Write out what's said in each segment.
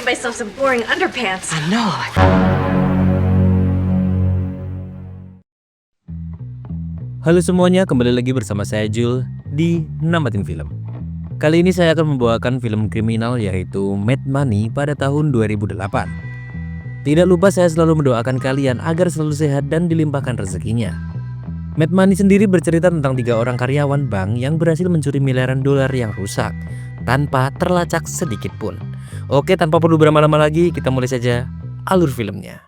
myself some boring underpants. I know. Halo semuanya, kembali lagi bersama saya Jul di Namatin Film. Kali ini saya akan membawakan film kriminal yaitu Mad Money pada tahun 2008. Tidak lupa saya selalu mendoakan kalian agar selalu sehat dan dilimpahkan rezekinya. Mad Money sendiri bercerita tentang 3 orang karyawan bank yang berhasil mencuri miliaran dolar yang rusak tanpa terlacak sedikit pun. Oke, tanpa perlu berlama-lama lagi, kita mulai saja alur filmnya.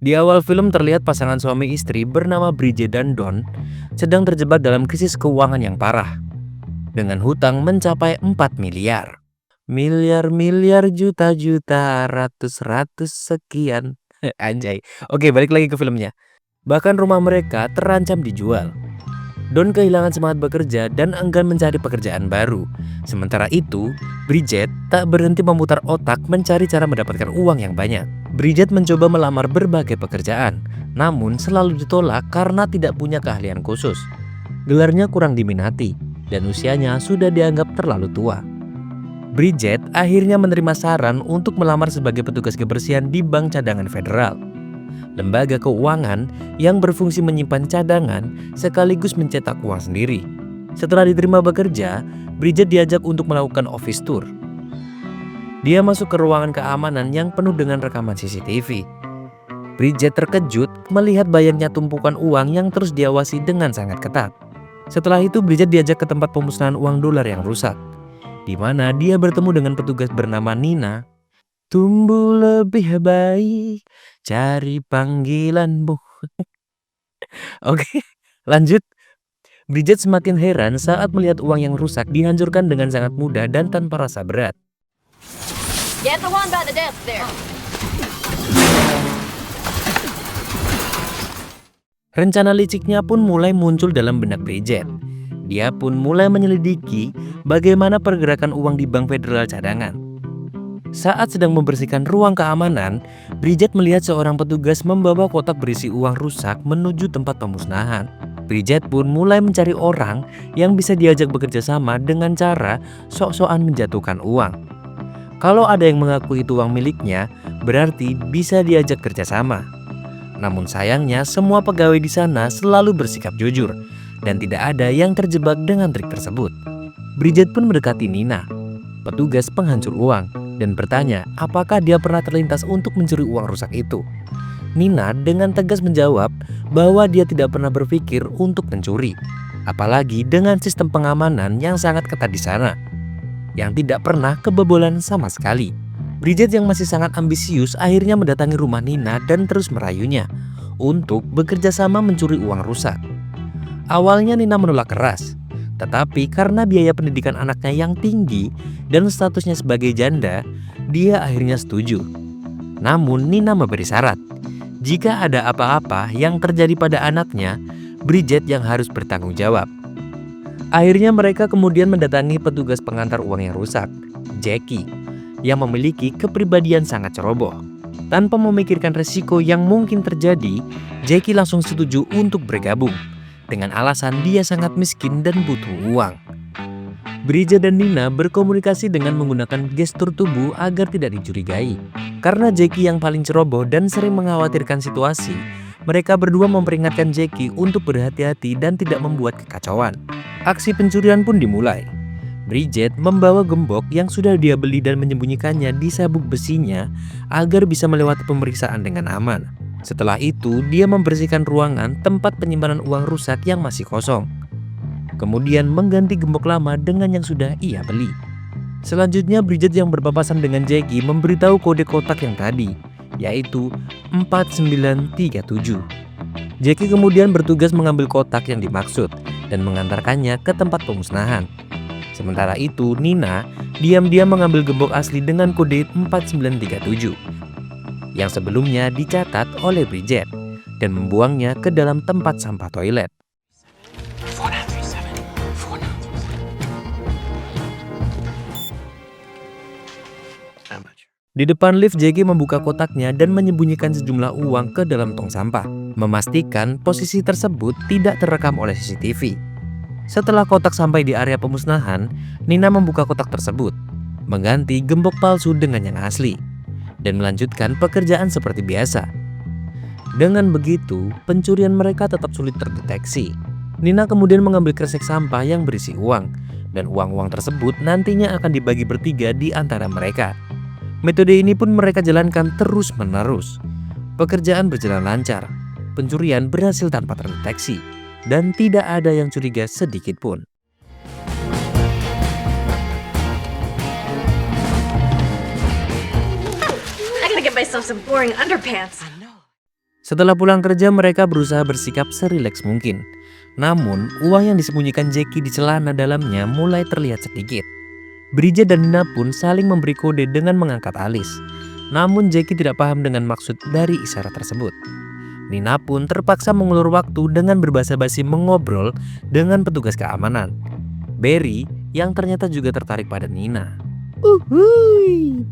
Di awal film terlihat pasangan suami istri bernama Bridget dan Don sedang terjebak dalam krisis keuangan yang parah dengan hutang mencapai 4 miliar. Miliar, juta, ratus sekian. Anjay. Oke, balik lagi ke filmnya. Bahkan rumah mereka terancam dijual. Don kehilangan semangat bekerja dan enggan mencari pekerjaan baru. Sementara itu, Bridget tak berhenti memutar otak mencari cara mendapatkan uang yang banyak. Bridget mencoba melamar berbagai pekerjaan, namun selalu ditolak karena tidak punya keahlian khusus. Gelarnya kurang diminati, dan usianya sudah dianggap terlalu tua. Bridget akhirnya menerima saran untuk melamar sebagai petugas kebersihan di Bank Cadangan Federal, lembaga keuangan yang berfungsi menyimpan cadangan sekaligus mencetak uang sendiri. Setelah diterima bekerja, Bridget diajak untuk melakukan office tour. Dia masuk ke ruangan keamanan yang penuh dengan rekaman CCTV. Bridget terkejut melihat banyaknya tumpukan uang yang terus diawasi dengan sangat ketat. Setelah itu Bridget diajak ke tempat pemusnahan uang dolar yang rusak, di mana dia bertemu dengan petugas bernama Nina. Tumbuh lebih baik, cari panggilanmu. Oke, lanjut. Bridget semakin heran saat melihat uang yang rusak dihancurkan dengan sangat mudah dan tanpa rasa berat. Get the one by the desk there. Rencana liciknya pun mulai muncul dalam benak Bridget. Dia pun mulai menyelidiki bagaimana pergerakan uang di Bank Federal Cadangan. Saat sedang membersihkan ruang keamanan, Bridget melihat seorang petugas membawa kotak berisi uang rusak menuju tempat pemusnahan. Bridget pun mulai mencari orang yang bisa diajak bekerja sama dengan cara sok-sokan menjatuhkan uang. Kalau ada yang mengaku itu uang miliknya, berarti bisa diajak kerjasama. Namun sayangnya semua pegawai di sana selalu bersikap jujur dan tidak ada yang terjebak dengan trik tersebut. Bridget pun mendekati Nina, petugas penghancur uang, dan bertanya apakah dia pernah terlintas untuk mencuri uang rusak itu. Nina dengan tegas menjawab bahwa dia tidak pernah berpikir untuk mencuri, apalagi dengan sistem pengamanan yang sangat ketat di sana, yang tidak pernah kebobolan sama sekali. Bridget yang masih sangat ambisius akhirnya mendatangi rumah Nina dan terus merayunya untuk bekerja sama mencuri uang rusak. Awalnya Nina menolak keras, tetapi karena biaya pendidikan anaknya yang tinggi dan statusnya sebagai janda, dia akhirnya setuju. Namun Nina memberi syarat, jika ada apa-apa yang terjadi pada anaknya, Bridget yang harus bertanggung jawab. Akhirnya mereka kemudian mendatangi petugas pengantar uang yang rusak, Jackie, yang memiliki kepribadian sangat ceroboh. Tanpa memikirkan resiko yang mungkin terjadi, Jackie langsung setuju untuk bergabung dengan alasan dia sangat miskin dan butuh uang. Bridget dan Nina berkomunikasi dengan menggunakan gestur tubuh agar tidak dicurigai. Karena Jackie yang paling ceroboh dan sering mengkhawatirkan situasi, mereka berdua memperingatkan Jackie untuk berhati-hati dan tidak membuat kekacauan. Aksi pencurian pun dimulai. Bridget membawa gembok yang sudah dia beli dan menyembunyikannya di sabuk besinya agar bisa melewati pemeriksaan dengan aman. Setelah itu, dia membersihkan ruangan tempat penyimpanan uang rusak yang masih kosong. Kemudian mengganti gembok lama dengan yang sudah ia beli. Selanjutnya Bridget yang berpapasan dengan Jackie memberitahu kode kotak yang tadi, yaitu 4937. Jackie kemudian bertugas mengambil kotak yang dimaksud dan mengantarkannya ke tempat pemusnahan. Sementara itu Nina diam-diam mengambil gembok asli dengan kode 4937 yang sebelumnya dicatat oleh Bridget dan membuangnya ke dalam tempat sampah toilet. Di depan lift, Jackie membuka kotaknya dan menyembunyikan sejumlah uang ke dalam tong sampah, memastikan posisi tersebut tidak terekam oleh CCTV. Setelah kotak sampai di area pemusnahan, Nina membuka kotak tersebut, mengganti gembok palsu dengan yang asli, dan melanjutkan pekerjaan seperti biasa. Dengan begitu, pencurian mereka tetap sulit terdeteksi. Nina kemudian mengambil kresek sampah yang berisi uang, dan uang-uang tersebut nantinya akan dibagi bertiga di antara mereka. Metode ini pun mereka jalankan terus-menerus. Pekerjaan berjalan lancar, pencurian berhasil tanpa terdeteksi, dan tidak ada yang curiga sedikit pun. I gotta get myself some boring underpants. Setelah pulang kerja, mereka berusaha bersikap serileks mungkin. Namun, uang yang disembunyikan Jackie di celana dalamnya mulai terlihat sedikit. Bridget dan Nina pun saling memberi kode dengan mengangkat alis. Namun Jackie tidak paham dengan maksud dari isyarat tersebut. Nina pun terpaksa mengulur waktu dengan berbasa-basi mengobrol dengan petugas keamanan, Barry, yang ternyata juga tertarik pada Nina. Uhuy.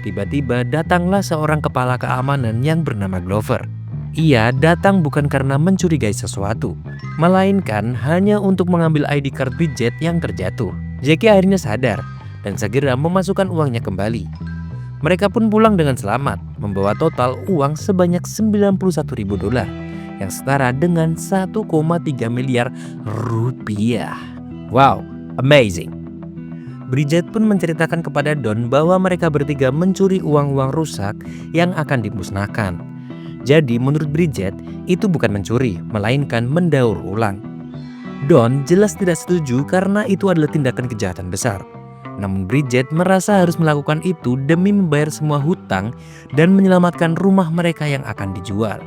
Tiba-tiba datanglah seorang kepala keamanan yang bernama Glover. Ia datang bukan karena mencurigai sesuatu, melainkan hanya untuk mengambil ID card Bridget yang terjatuh. Jackie akhirnya sadar dan segera memasukkan uangnya kembali. Mereka pun pulang dengan selamat, membawa total uang sebanyak $91.000 yang setara dengan 1,3 miliar rupiah. Wow, amazing. Bridget pun menceritakan kepada Don bahwa mereka bertiga mencuri uang-uang rusak yang akan dimusnahkan. Jadi menurut Bridget, itu bukan mencuri, melainkan mendaur ulang. Don jelas tidak setuju karena itu adalah tindakan kejahatan besar. Namun Bridget merasa harus melakukan itu demi membayar semua hutang dan menyelamatkan rumah mereka yang akan dijual.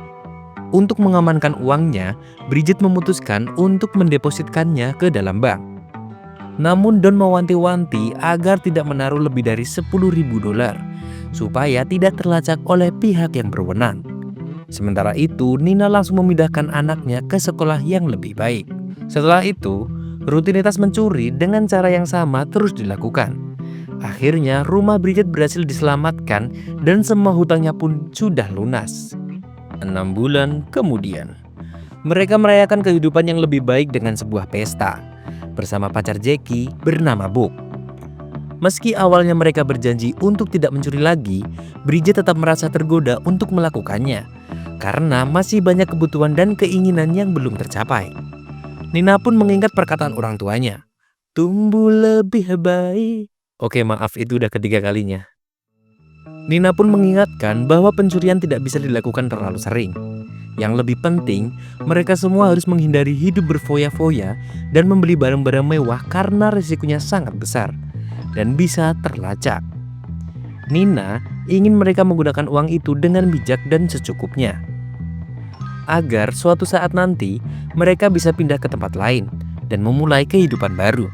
Untuk mengamankan uangnya, Bridget memutuskan untuk mendepositkannya ke dalam bank. Namun Don mewanti-wanti agar tidak menaruh lebih dari $10.000 supaya tidak terlacak oleh pihak yang berwenang. Sementara itu, Nina langsung memindahkan anaknya ke sekolah yang lebih baik. Setelah itu, rutinitas mencuri dengan cara yang sama terus dilakukan. Akhirnya rumah Bridget berhasil diselamatkan dan semua hutangnya pun sudah lunas. 6 bulan kemudian, mereka merayakan kehidupan yang lebih baik dengan sebuah pesta bersama pacar Jackie bernama Book. Meski awalnya mereka berjanji untuk tidak mencuri lagi, Bridget tetap merasa tergoda untuk melakukannya karena masih banyak kebutuhan dan keinginan yang belum tercapai. Nina pun mengingat perkataan orang tuanya, tumbuh lebih baik. Oke, maaf, itu udah ketiga kalinya. Nina pun mengingatkan bahwa pencurian tidak bisa dilakukan terlalu sering. Yang lebih penting, mereka semua harus menghindari hidup berfoya-foya dan membeli barang-barang mewah karena risikonya sangat besar dan bisa terlacak. Nina ingin mereka menggunakan uang itu dengan bijak dan secukupnya, agar suatu saat nanti mereka bisa pindah ke tempat lain dan memulai kehidupan baru.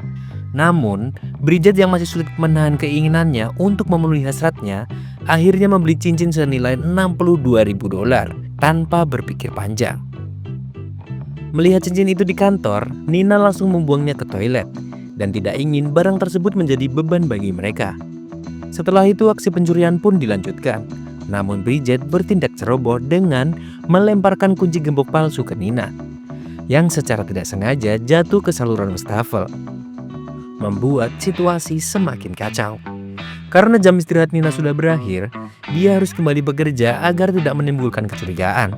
Namun, Bridget yang masih sulit menahan keinginannya untuk memenuhi hasratnya, akhirnya membeli cincin senilai $62.000 tanpa berpikir panjang. Melihat cincin itu di kantor, Nina langsung membuangnya ke toilet dan tidak ingin barang tersebut menjadi beban bagi mereka. Setelah itu, aksi pencurian pun dilanjutkan. Namun Bridget bertindak ceroboh dengan melemparkan kunci gembok palsu ke Nina, yang secara tidak sengaja jatuh ke saluran wastafel, membuat situasi semakin kacau. Karena jam istirahat Nina sudah berakhir, dia harus kembali bekerja agar tidak menimbulkan kecurigaan.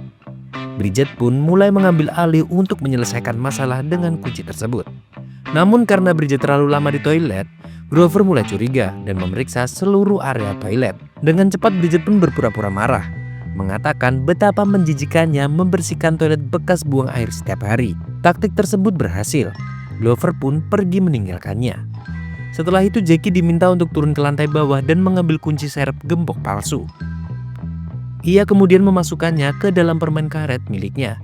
Bridget pun mulai mengambil alih untuk menyelesaikan masalah dengan kunci tersebut. Namun karena Bridget terlalu lama di toilet, Grover mulai curiga dan memeriksa seluruh area toilet. Dengan cepat Bridget pun berpura-pura marah, mengatakan betapa menjijikannya membersihkan toilet bekas buang air setiap hari. Taktik tersebut berhasil. Glover pun pergi meninggalkannya. Setelah itu Jackie diminta untuk turun ke lantai bawah dan mengambil kunci serep gembok palsu. Ia kemudian memasukkannya ke dalam permen karet miliknya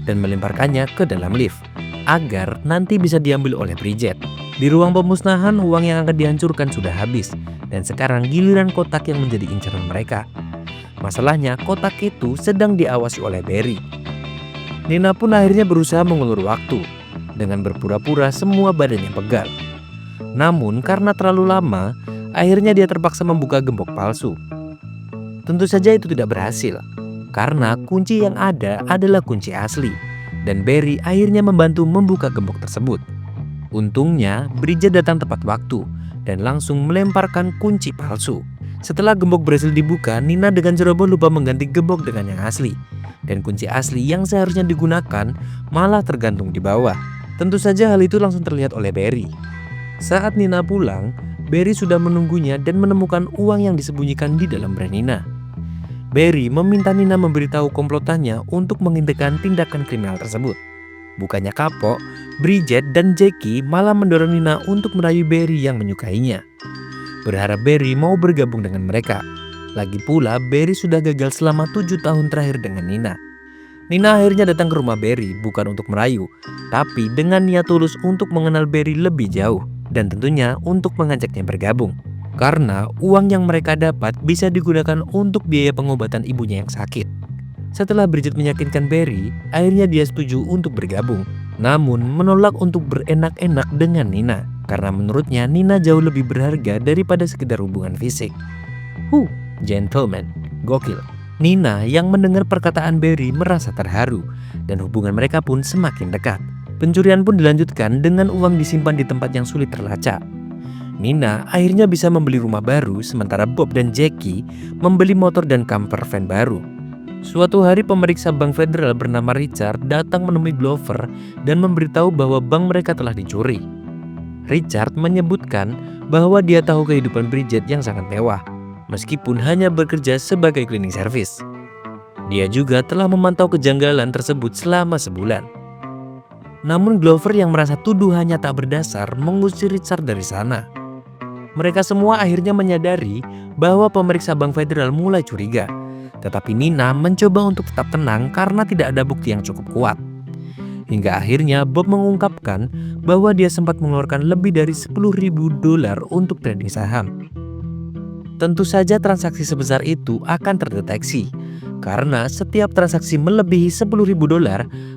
dan melemparkannya ke dalam lift agar nanti bisa diambil oleh Bridget. Di ruang pemusnahan, uang yang akan dihancurkan sudah habis dan sekarang giliran kotak yang menjadi incaran mereka. Masalahnya kotak itu sedang diawasi oleh Barry. Nina pun akhirnya berusaha mengulur waktu dengan berpura-pura semua badannya pegal. Namun karena terlalu lama, akhirnya dia terpaksa membuka gembok palsu. Tentu saja itu tidak berhasil, karena kunci yang ada adalah kunci asli, dan Barry akhirnya membantu membuka gembok tersebut. Untungnya, Bridget datang tepat waktu dan langsung melemparkan kunci palsu. Setelah gembok berhasil dibuka, Nina dengan ceroboh lupa mengganti gembok dengan yang asli. Dan kunci asli yang seharusnya digunakan malah tergantung di bawah. Tentu saja hal itu langsung terlihat oleh Barry. Saat Nina pulang, Barry sudah menunggunya dan menemukan uang yang disembunyikan di dalam bra Nina. Barry meminta Nina memberitahu komplotannya untuk menghentikan tindakan kriminal tersebut. Bukannya kapok, Bridget dan Jackie malah mendorong Nina untuk merayu Barry yang menyukainya. Berharap Barry mau bergabung dengan mereka. Lagi pula, Barry sudah gagal selama 7 tahun terakhir dengan Nina. Nina akhirnya datang ke rumah Barry bukan untuk merayu, tapi dengan niat tulus untuk mengenal Barry lebih jauh dan tentunya untuk mengajaknya bergabung. Karena uang yang mereka dapat bisa digunakan untuk biaya pengobatan ibunya yang sakit. Setelah Bridget meyakinkan Barry, akhirnya dia setuju untuk bergabung. Namun menolak untuk berenak-enak dengan Nina. Karena menurutnya Nina jauh lebih berharga daripada sekedar hubungan fisik. Gentleman, gokil. Nina yang mendengar perkataan Barry merasa terharu. Dan hubungan mereka pun semakin dekat. Pencurian pun dilanjutkan dengan uang disimpan di tempat yang sulit terlacak. Nina akhirnya bisa membeli rumah baru sementara Bob dan Jackie membeli motor dan camper van baru. Suatu hari pemeriksa bank federal bernama Richard datang menemui Glover dan memberitahu bahwa bank mereka telah dicuri. Richard menyebutkan bahwa dia tahu kehidupan Bridget yang sangat mewah, meskipun hanya bekerja sebagai cleaning service. Dia juga telah memantau kejanggalan tersebut selama sebulan. Namun Glover yang merasa tuduhannya tak berdasar mengusir Richard dari sana. Mereka semua akhirnya menyadari bahwa pemeriksa bank federal mulai curiga. Tetapi Nina mencoba untuk tetap tenang karena tidak ada bukti yang cukup kuat. Hingga akhirnya Bob mengungkapkan bahwa dia sempat mengeluarkan lebih dari $10.000 untuk trading saham. Tentu saja transaksi sebesar itu akan terdeteksi. Karena setiap transaksi melebihi $10.000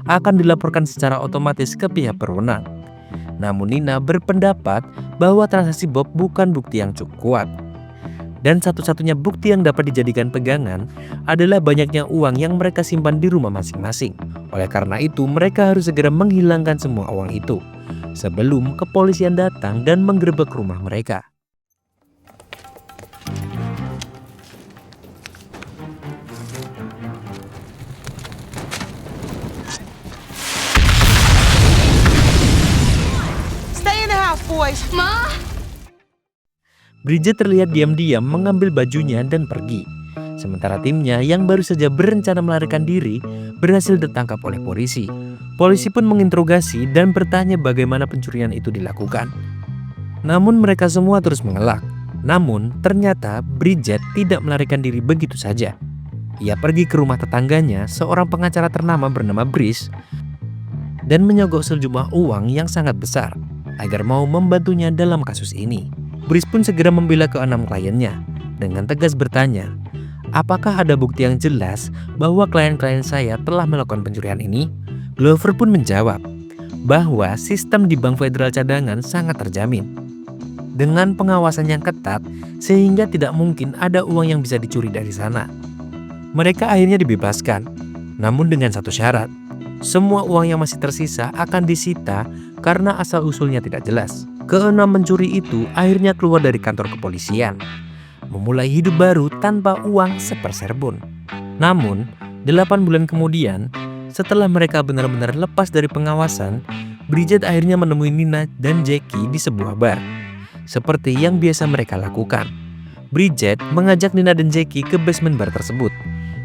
akan dilaporkan secara otomatis ke pihak berwenang. Namun Nina berpendapat bahwa transaksi Bob bukan bukti yang cukup kuat. Dan satu-satunya bukti yang dapat dijadikan pegangan adalah banyaknya uang yang mereka simpan di rumah masing-masing. Oleh karena itu mereka harus segera menghilangkan semua uang itu sebelum kepolisian datang dan menggerebek rumah mereka. Boys. Ma! Bridget terlihat diam-diam mengambil bajunya dan pergi. Sementara timnya yang baru saja berencana melarikan diri berhasil ditangkap oleh polisi. Polisi pun menginterogasi dan bertanya bagaimana pencurian itu dilakukan. Namun mereka semua terus mengelak. Namun ternyata Bridget tidak melarikan diri begitu saja. Ia pergi ke rumah tetangganya, seorang pengacara ternama bernama Brice, dan menyogok sejumlah uang yang sangat besar agar mau membantunya dalam kasus ini. Brice pun segera membela ke-6 kliennya dengan tegas bertanya, apakah ada bukti yang jelas bahwa klien-klien saya telah melakukan pencurian ini? Glover pun menjawab bahwa sistem di Bank Federal Cadangan sangat terjamin dengan pengawasan yang ketat sehingga tidak mungkin ada uang yang bisa dicuri dari sana. Mereka akhirnya dibebaskan, namun dengan satu syarat. Semua uang yang masih tersisa akan disita karena asal-usulnya tidak jelas. Ke-6 pencuri itu akhirnya keluar dari kantor kepolisian, memulai hidup baru tanpa uang seperser pun. Namun, 8 bulan kemudian, setelah mereka benar-benar lepas dari pengawasan, Bridget akhirnya menemui Nina dan Jackie di sebuah bar. Seperti yang biasa mereka lakukan, Bridget mengajak Nina dan Jackie ke basement bar tersebut,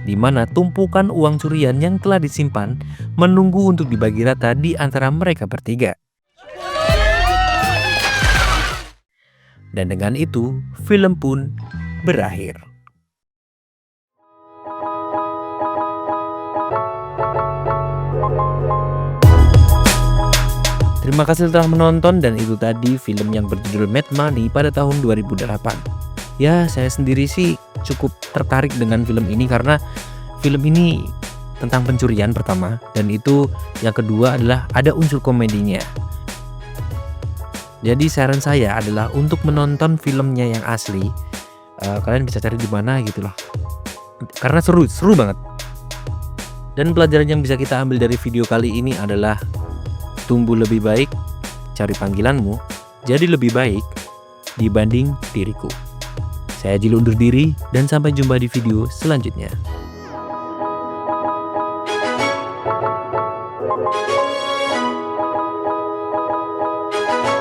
di mana tumpukan uang curian yang telah disimpan menunggu untuk dibagi rata di antara mereka bertiga. Dan dengan itu, film pun berakhir. Terima kasih telah menonton, dan itu tadi film yang berjudul Mad Money pada tahun 2008. Ya, saya sendiri sih cukup tertarik dengan film ini karena film ini tentang pencurian pertama, dan itu yang kedua adalah ada unsur komedinya. Jadi saran saya adalah untuk menonton filmnya yang asli. Kalian bisa cari di mana gitu loh. Karena seru banget. Dan pelajaran yang bisa kita ambil dari video kali ini adalah tumbuh lebih baik, mencari panggilanmu jadi lebih baik dibanding diriku. Saya Jil undur diri dan sampai jumpa di video selanjutnya.